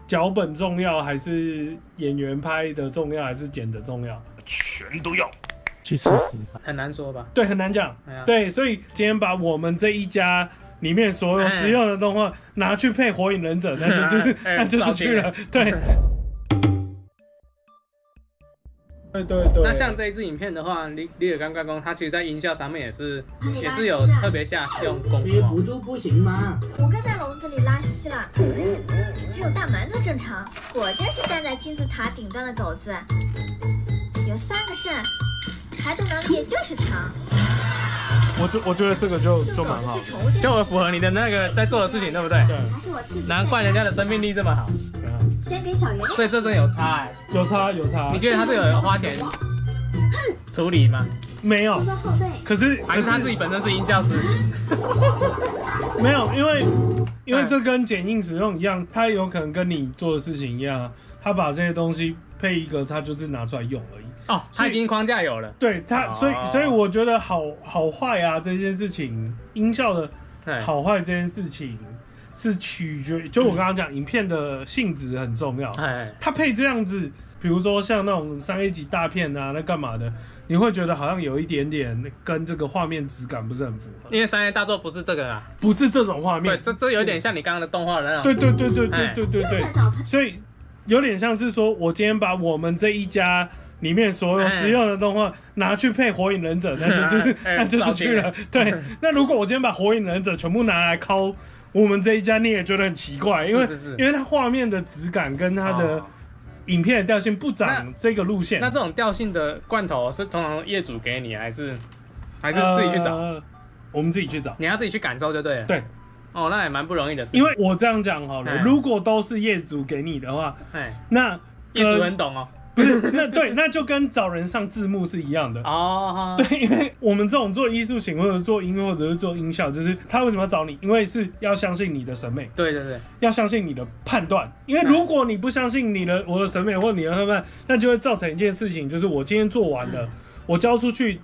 脚本重要还是演员拍的重要还是剪的重要？全都要。去试试，很难说吧？对，很难讲。对，所以今天把我们这一家里面所有使用的动画拿去配《火影忍者》，那就是去了。对。对。那像这一支影片的话，李尔刚刚讲，它其实在音效上面也是有特别下用功夫。憋不住不行吗？我刚在笼子里拉稀了，只有大馒头正常。果真是站在金字塔顶端的狗子，有3个肾，排毒能力也就是强。我觉得这个就蛮好，就符合你的那个在做的事情，对不对？对。难怪人家的生命力这么好。先给小圆。所以这真有差哎。有差。你觉得他这个有花钱处理吗？没有。可是还是他自己本身是音效师。没有，因为这跟剪映使用一样，他有可能跟你做的事情一样，他把这些东西配一个，他就是拿出来用而已。哦，他已经框架有了。对他，所以我觉得好坏啊这件事情，音效的好坏这件事情是取决于，就我刚刚讲，影片的性质很重要。他配这样子，比如说像那种3A 级大片啊，那干嘛的，你会觉得好像有一点点跟这个画面质感不是很符合。因为3A 大作不是这个啊，不是这种画面。对，这有点像你刚刚的动画的那种。对。所以有点像是说，我今天把我们这一家里面所有使用的动画拿去配《火影忍者》，那就是去了。对，那如果我今天把《火影忍者》全部拿来拷我们这一家，你也觉得很奇怪，因为它画面的质感跟它的影片的调性不长这个路线。那这种调性的罐头是通常业主给你，还是自己去找？我们自己去找，你要自己去感受就对了。对。哦，那也蛮不容易的事。因为我这样讲好了，如果都是业主给你的话，那业主很懂哦。不是，那就跟找人上字幕是一样的哦。对，因为我们这种做艺术型或者做音乐或者是做音效，就是他为什么要找你？因为是要相信你的审美。对，要相信你的判断。因为如果你不相信我的审美或你的判断，那就会造成一件事情，就是我今天做完了，我交出去，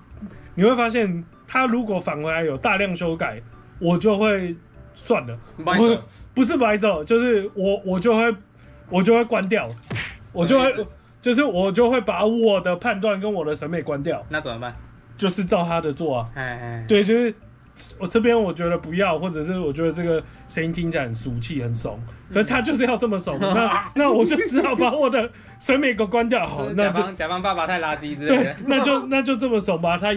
你会发现他如果返回来有大量修改，我就会算了，不是白走，就是我就会关掉，我就会把我的判断跟我的审美关掉。那怎么办？就是照他的做啊。对，就是我这边我觉得不要，或者是我觉得这个声音听起来很俗气、很怂，可是他就是要这么怂，那我就只好把我的审美给关掉。好，那就甲方爸爸太垃圾之类的。对，那就这么怂吧。他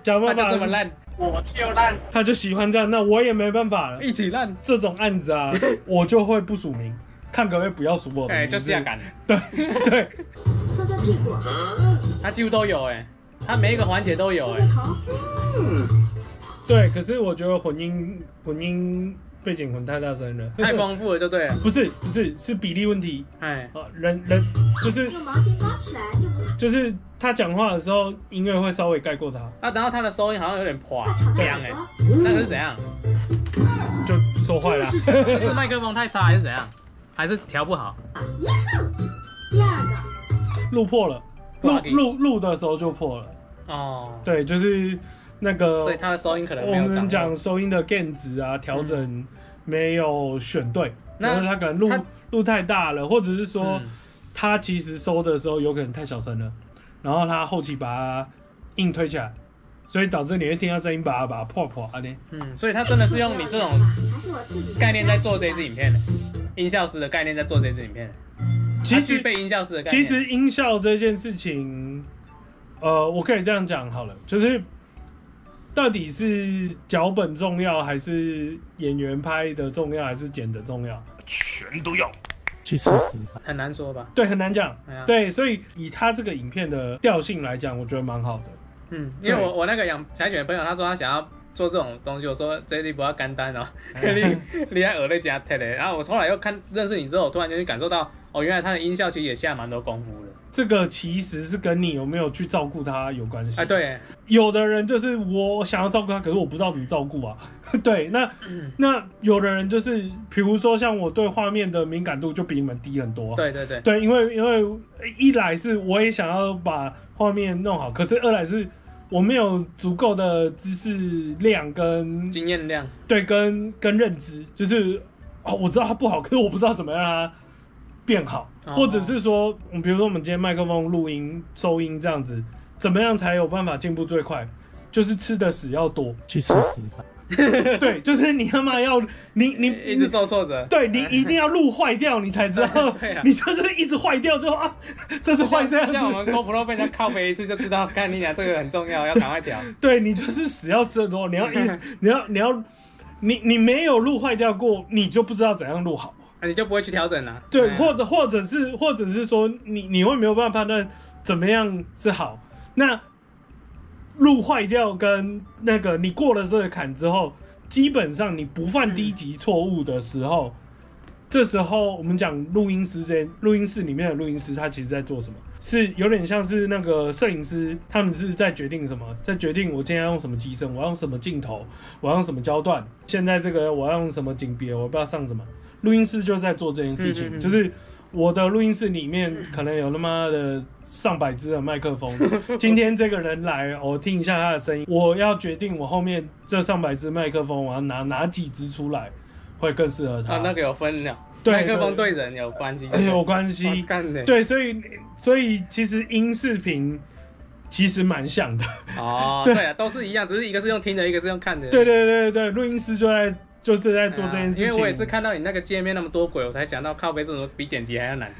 甲方爸爸就这么烂，我就烂，他就喜欢这样，那我也没办法了，一起烂。这种案子啊，我就会不署名。看可不可以不要数我的名字，就这样赶。对。搓搓屁股，他几乎都有他每一个环节都有对，可是我觉得混音背景混太大声了，太丰富了就对了。不是比例问题。人就是用毛巾包起来就是他讲话的时候，音乐会稍微盖过他。然后他的收音好像有点破凉那个是怎样？就说坏了。是麦克风太差还是怎样？还是调不好。第二个录破了，录的时候就破了。哦，对，就是那个，所以它的收音可能没有我们讲收音的 gain 值啊，调整没有选对，然后他可能录太大了，或者是说他其实收的时候有可能太小声了，然后他后期把它硬推起来，所以导致你会听到声音把它破啊呢。所以他真的是用你这种概念在做这支影片的。音效师的概念在做这支影片，其实被音效师的概念。其实音效这件事情，我可以这样讲好了，就是到底是脚本重要，还是演员拍的重要，还是剪的重要？全都要。去试试，很难说吧？对，很难讲。对，所以以他这个影片的调性来讲，我觉得蛮好的。因为我那个养柴犬的朋友，他说他想要做这种东西，我说这里不要干单哦，你还耳朵加贴的。然后我后来又认识你之后，我突然间感受到，原来他的音效其实也下蛮多功夫的。这个其实是跟你有没有去照顾他有关系。对，有的人就是我想要照顾他，可是我不知道怎么照顾啊。对，那有的人就是，比如说像我对画面的敏感度就比你们低很多。对，因为一来是我也想要把画面弄好，可是二来是我没有足够的知识量跟经验量，对，跟认知，就是我知道它不好，可是我不知道怎么让它变好，或者是说，比如说我们今天麦克风录音、收音这样子，怎么样才有办法进步最快？就是吃的屎要多，去吃屎吧。对，就是你他妈要你一直受挫折，对你一定要路坏掉，你才知道，你就是一直坏掉之后啊，这是坏这样子。像我们 GoPro 被人家靠背一次就知道，干你俩这个很重要，要赶快调。对你就是屎要吃的多，你没有路坏掉过，你就不知道怎样路好，你就不会去调整啊。对，或者是说你会没有办法判断怎么样是好，那。路坏掉跟那个你过了这个坎之后，基本上你不犯低级错误的时候，这时候我们讲录音室里面的录音师，他其实在做什么？是有点像是那个摄影师，他们是在决定什么？在决定我今天要用什么机身，我要用什么镜头，我要用什么焦段。现在这个我要用什么景别，我不知道上什么。录音师就在做这件事情，就是。我的录音室里面可能有他妈的上百支的麦克风，今天这个人来，我听一下他的声音，我要决定我后面这上百支麦克风，我要拿哪几支出来会更适合他。那个有分了，麦克风对人有关系，有关系。对，所以其实音视频其实蛮像的。哦，对啊，都是一样，只是一个是用听的，一个是用看的。对，录音师就是在做这件事情，因为我也是看到你那个界面那么多轨，我才想到靠背这种比剪辑还要难。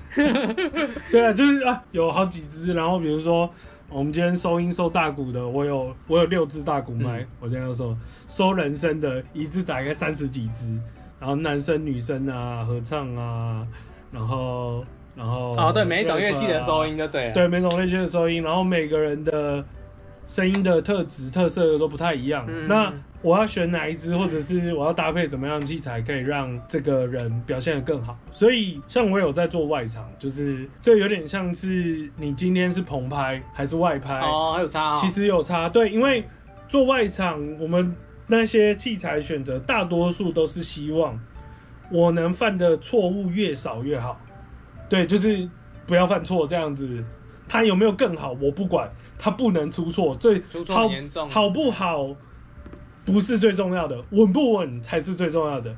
对啊，就是有好几支，然后比如说我们今天收音收大鼓的，我有6支大鼓麦，我今天要收人声的，一次大概30几支，然后男生女生啊，合唱啊，然后对，每一种乐器的收音就对了，对，每种乐器的收音，然后每个人的声音的特色都不太一样，那。我要选哪一支，或者是我要搭配怎么样的器材，可以让这个人表现得更好。所以，像我有在做外场，就是这有点像是你今天是棚拍还是外拍还有差其实有差，对，因为做外场，我们那些器材选择大多数都是希望我能犯的错误越少越好，对，就是不要犯错这样子。他有没有更好我不管，他不能出错，出错很严重，好不好？不是最重要的，稳不稳才是最重要的。